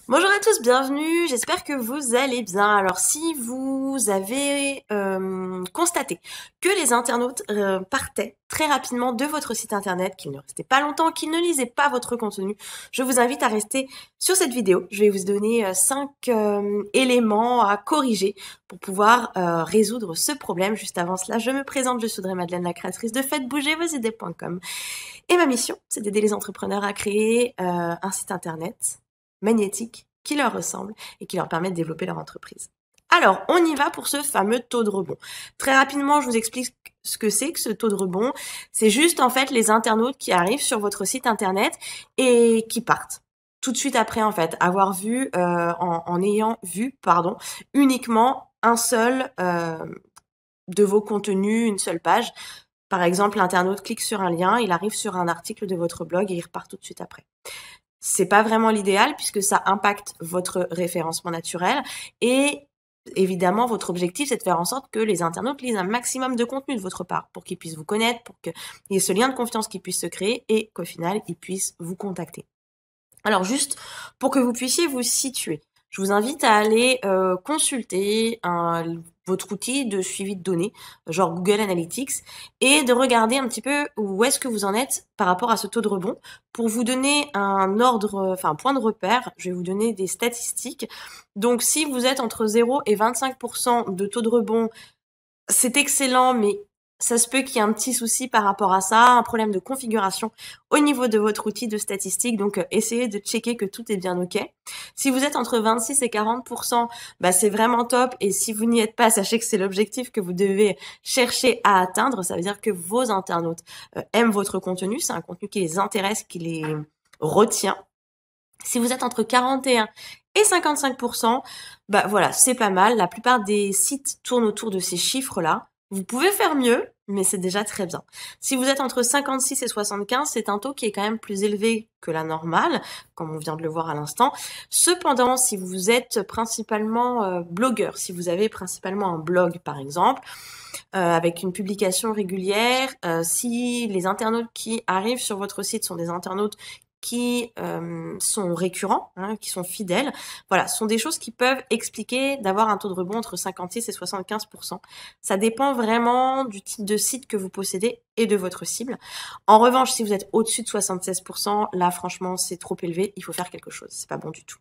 Bonjour à tous, bienvenue, j'espère que vous allez bien. Alors si vous avez constaté que les internautes partaient très rapidement de votre site internet, qu'ils ne restaient pas longtemps, qu'ils ne lisaient pas votre contenu, je vous invite à rester sur cette vidéo. Je vais vous donner 5 éléments à corriger pour pouvoir résoudre ce problème. Juste avant cela, je me présente, je suis Audrey Madeleine, la créatrice de faites-bouger-vos-idées.com. Et ma mission, c'est d'aider les entrepreneurs à créer un site internet magnétique qui leur ressemble et qui leur permet de développer leur entreprise. Alors, on y va pour ce fameux taux de rebond. Très rapidement, je vous explique ce que c'est que ce taux de rebond. C'est juste en fait les internautes qui arrivent sur votre site internet et qui partent tout de suite après en fait avoir vu en ayant vu uniquement un seul de vos contenus, une seule page. Par exemple, l'internaute clique sur un lien, il arrive sur un article de votre blog et il repart tout de suite après. C'est pas vraiment l'idéal puisque ça impacte votre référencement naturel et évidemment, votre objectif, c'est de faire en sorte que les internautes lisent un maximum de contenu de votre part pour qu'ils puissent vous connaître, pour qu'il y ait ce lien de confiance qui puisse se créer et qu'au final, ils puissent vous contacter. Alors juste pour que vous puissiez vous situer, je vous invite à aller consulter votre outil de suivi de données, genre Google Analytics, et de regarder un petit peu où est-ce que vous en êtes par rapport à ce taux de rebond. Pour vous donner un point de repère, je vais vous donner des statistiques. Donc si vous êtes entre 0 et 25% de taux de rebond, c'est excellent, mais ça se peut qu'il y ait un petit souci par rapport à ça, un problème de configuration au niveau de votre outil de statistiques. Donc, essayez de checker que tout est bien OK. Si vous êtes entre 26 et 40%, c'est vraiment top. Et si vous n'y êtes pas, sachez que c'est l'objectif que vous devez chercher à atteindre. Ça veut dire que vos internautes aiment votre contenu. C'est un contenu qui les intéresse, qui les retient. Si vous êtes entre 41 et 55%, voilà, c'est pas mal. La plupart des sites tournent autour de ces chiffres-là. Vous pouvez faire mieux, mais c'est déjà très bien. Si vous êtes entre 56 et 75, c'est un taux qui est quand même plus élevé que la normale, comme on vient de le voir à l'instant. Cependant, si vous êtes principalement blogueur, si vous avez principalement un blog par exemple, avec une publication régulière, si les internautes qui arrivent sur votre site sont des internautes qui sont récurrents, qui sont fidèles. Voilà, ce sont des choses qui peuvent expliquer d'avoir un taux de rebond entre 56 et 75%. Ça dépend vraiment du type de site que vous possédez et de votre cible. En revanche, si vous êtes au-dessus de 76%, là, franchement, c'est trop élevé. Il faut faire quelque chose. C'est pas bon du tout.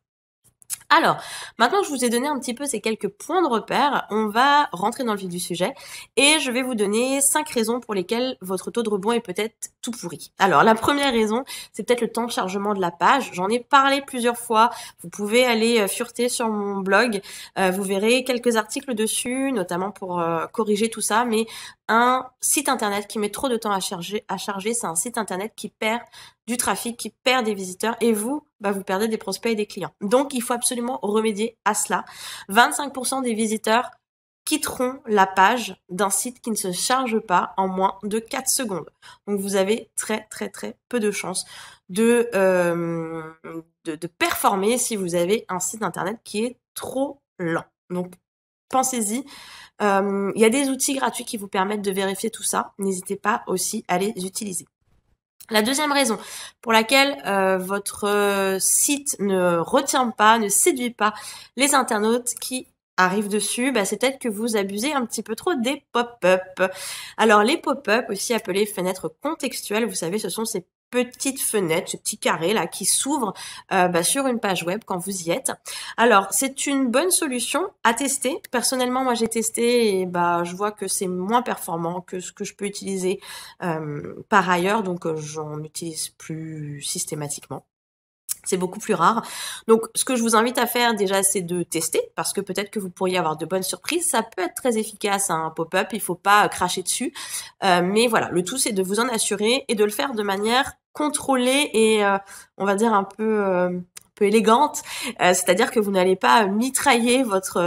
Alors, maintenant que je vous ai donné un petit peu ces quelques points de repère, on va rentrer dans le vif du sujet et je vais vous donner 5 raisons pour lesquelles votre taux de rebond est peut-être tout pourri. Alors, la première raison, c'est peut-être le temps de chargement de la page. J'en ai parlé plusieurs fois. Vous pouvez aller fureter sur mon blog. Vous verrez quelques articles dessus, notamment pour corriger tout ça. Mais un site internet qui met trop de temps à charger, c'est un site internet qui perd du trafic, qui perd des visiteurs et vous perdez des prospects et des clients. Donc, il faut absolument remédier à cela. 25% des visiteurs quitteront la page d'un site qui ne se charge pas en moins de 4 secondes. Donc, vous avez très, très, très peu de chances de performer si vous avez un site internet qui est trop lent. Donc, pensez-y. Il y a des outils gratuits qui vous permettent de vérifier tout ça. N'hésitez pas aussi à les utiliser. La deuxième raison pour laquelle votre site ne retient pas, ne séduit pas les internautes qui arrivent dessus, c'est peut-être que vous abusez un petit peu trop des pop-up. Alors les pop-up, aussi appelés fenêtres contextuelles, vous savez, ce sont ces petites fenêtres, ce petit carré là qui s'ouvre sur une page web quand vous y êtes. Alors c'est une bonne solution à tester. Personnellement, moi j'ai testé et je vois que c'est moins performant que ce que je peux utiliser par ailleurs, donc j'en utilise plus systématiquement. C'est beaucoup plus rare. Donc, ce que je vous invite à faire déjà, c'est de tester parce que peut-être que vous pourriez avoir de bonnes surprises. Ça peut être très efficace, un pop-up. Il faut pas cracher dessus. Mais voilà, le tout, c'est de vous en assurer et de le faire de manière contrôlée et, on va dire, un peu élégante, c'est-à-dire que vous n'allez pas mitrailler votre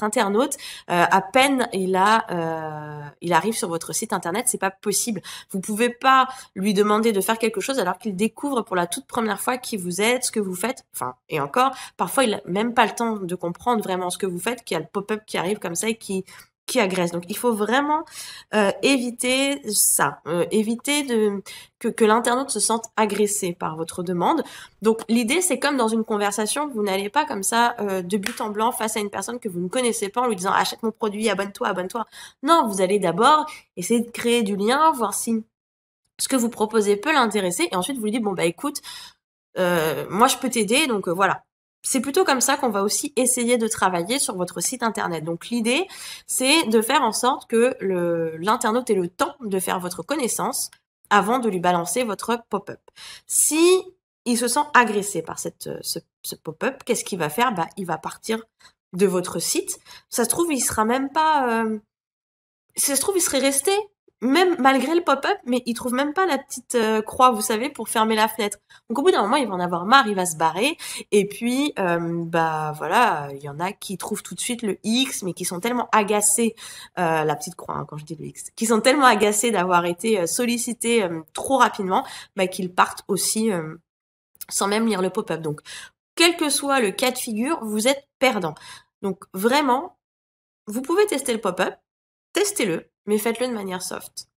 internaute à peine il arrive sur votre site internet, c'est pas possible. Vous pouvez pas lui demander de faire quelque chose alors qu'il découvre pour la toute première fois qui vous êtes, ce que vous faites. Enfin, et encore, parfois il a même pas le temps de comprendre vraiment ce que vous faites, qu'il y a le pop-up qui arrive comme ça et qui qui agresse. Donc, il faut vraiment éviter ça, éviter que l'internaute se sente agressé par votre demande. Donc, l'idée, c'est comme dans une conversation, vous n'allez pas comme ça de but en blanc face à une personne que vous ne connaissez pas en lui disant « achète mon produit, abonne-toi, abonne-toi ». Non, vous allez d'abord essayer de créer du lien, voir si ce que vous proposez peut l'intéresser et ensuite vous lui dites « bon, bah écoute, moi je peux t'aider, donc voilà ». C'est plutôt comme ça qu'on va aussi essayer de travailler sur votre site internet. Donc l'idée, c'est de faire en sorte que l'internaute ait le temps de faire votre connaissance avant de lui balancer votre pop-up. Si il se sent agressé par ce pop-up, qu'est-ce qu'il va faire? Bah, il va partir de votre site. Ça se trouve, il sera même pas... ça se trouve, il serait resté même malgré le pop-up, mais il trouve même pas la petite croix, vous savez, pour fermer la fenêtre. Donc au bout d'un moment, il va en avoir marre, il va se barrer. Et puis, bah voilà, il y en a qui trouvent tout de suite le X, mais qui sont tellement agacés, la petite croix, hein, quand je dis le X, qui sont tellement agacés d'avoir été sollicités trop rapidement, bah, qu'ils partent aussi sans même lire le pop-up. Donc, quel que soit le cas de figure, vous êtes perdant. Donc vraiment, vous pouvez tester le pop-up, testez-le, mais faites-le de manière soft.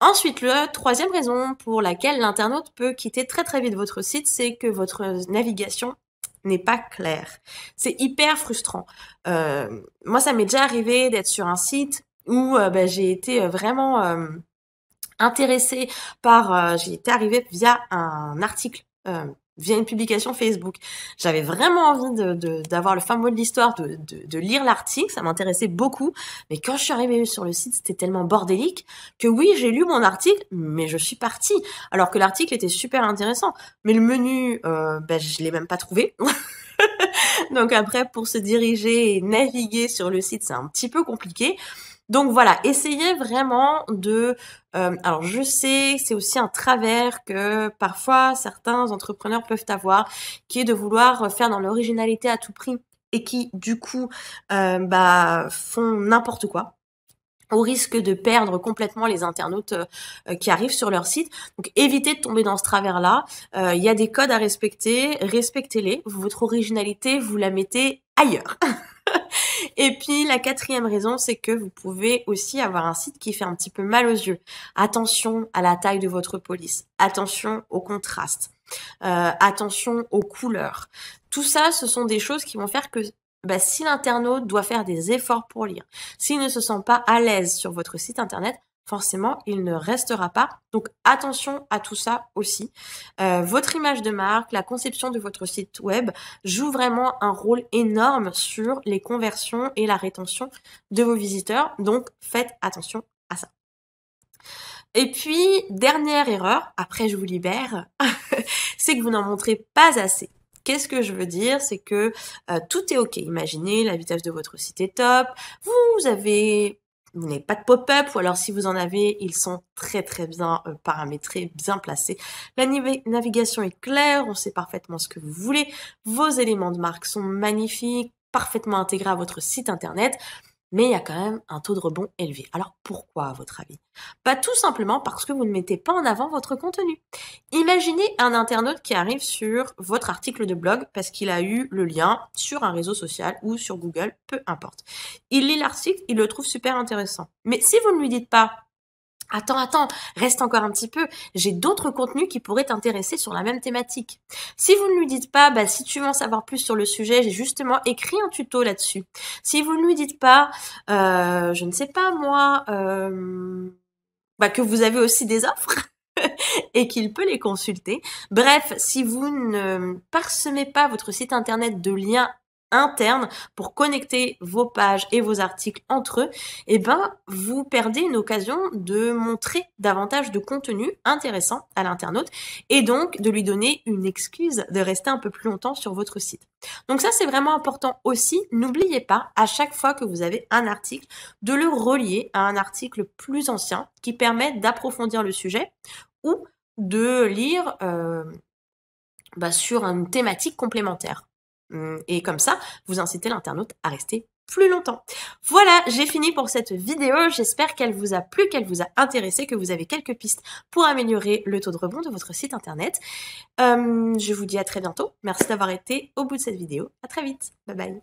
Ensuite, la troisième raison pour laquelle l'internaute peut quitter très très vite votre site, c'est que votre navigation n'est pas claire. C'est hyper frustrant. Moi, ça m'est déjà arrivé d'être sur un site où bah, j'ai été vraiment intéressée par... j'ai été arrivée via un article via une publication Facebook. J'avais vraiment envie d'avoir le fin mot de l'histoire, de lire l'article, ça m'intéressait beaucoup. Mais quand je suis arrivée sur le site, c'était tellement bordélique que oui, j'ai lu mon article, mais je suis partie. Alors que l'article était super intéressant. Mais le menu, ben, je l'ai même pas trouvé. Donc après, pour se diriger et naviguer sur le site, c'est un petit peu compliqué. Donc voilà, essayez vraiment de... alors je sais, c'est aussi un travers que parfois certains entrepreneurs peuvent avoir, qui est de vouloir faire dans l'originalité à tout prix et qui du coup bah, font n'importe quoi au risque de perdre complètement les internautes qui arrivent sur leur site. Donc évitez de tomber dans ce travers-là. Il y a des codes à respecter, respectez-les. Votre originalité, vous la mettez ailleurs. Et puis la quatrième raison, c'est que vous pouvez aussi avoir un site qui fait un petit peu mal aux yeux. Attention à la taille de votre police, attention au contraste, attention aux couleurs. Tout ça, ce sont des choses qui vont faire que bah, si l'internaute doit faire des efforts pour lire, s'il ne se sent pas à l'aise sur votre site internet, forcément, il ne restera pas. Donc, attention à tout ça aussi. Votre image de marque, la conception de votre site web joue vraiment un rôle énorme sur les conversions et la rétention de vos visiteurs. Donc, faites attention à ça. Et puis, dernière erreur, après je vous libère, c'est que vous n'en montrez pas assez. Qu'est-ce que je veux dire? C'est que tout est OK. Imaginez, la vitesse de votre site est top, vous n'avez pas de pop-up, ou alors si vous en avez, ils sont très très bien paramétrés, bien placés. La navigation est claire, on sait parfaitement ce que vous voulez. Vos éléments de marque sont magnifiques, parfaitement intégrés à votre site internet. Mais il y a quand même un taux de rebond élevé. Alors pourquoi à votre avis? Pas tout simplement parce que vous ne mettez pas en avant votre contenu. Imaginez un internaute qui arrive sur votre article de blog parce qu'il a eu le lien sur un réseau social ou sur Google, peu importe. Il lit l'article, il le trouve super intéressant. Mais si vous ne lui dites pas Attends, reste encore un petit peu. J'ai d'autres contenus qui pourraient t'intéresser sur la même thématique. Si vous ne lui dites pas, bah, si tu veux en savoir plus sur le sujet, j'ai justement écrit un tuto là-dessus. Si vous ne lui dites pas, je ne sais pas moi, bah, que vous avez aussi des offres et qu'il peut les consulter. Bref, si vous ne parsemez pas votre site internet de liens interne pour connecter vos pages et vos articles entre eux, eh ben, vous perdez une occasion de montrer davantage de contenu intéressant à l'internaute et donc de lui donner une excuse de rester un peu plus longtemps sur votre site. Donc ça, c'est vraiment important aussi. N'oubliez pas, à chaque fois que vous avez un article, de le relier à un article plus ancien qui permet d'approfondir le sujet ou de lire sur une thématique complémentaire. Et comme ça, vous incitez l'internaute à rester plus longtemps. Voilà, j'ai fini pour cette vidéo. J'espère qu'elle vous a plu, qu'elle vous a intéressé, que vous avez quelques pistes pour améliorer le taux de rebond de votre site internet. Je vous dis à très bientôt. Merci d'avoir été au bout de cette vidéo. À très vite. Bye bye.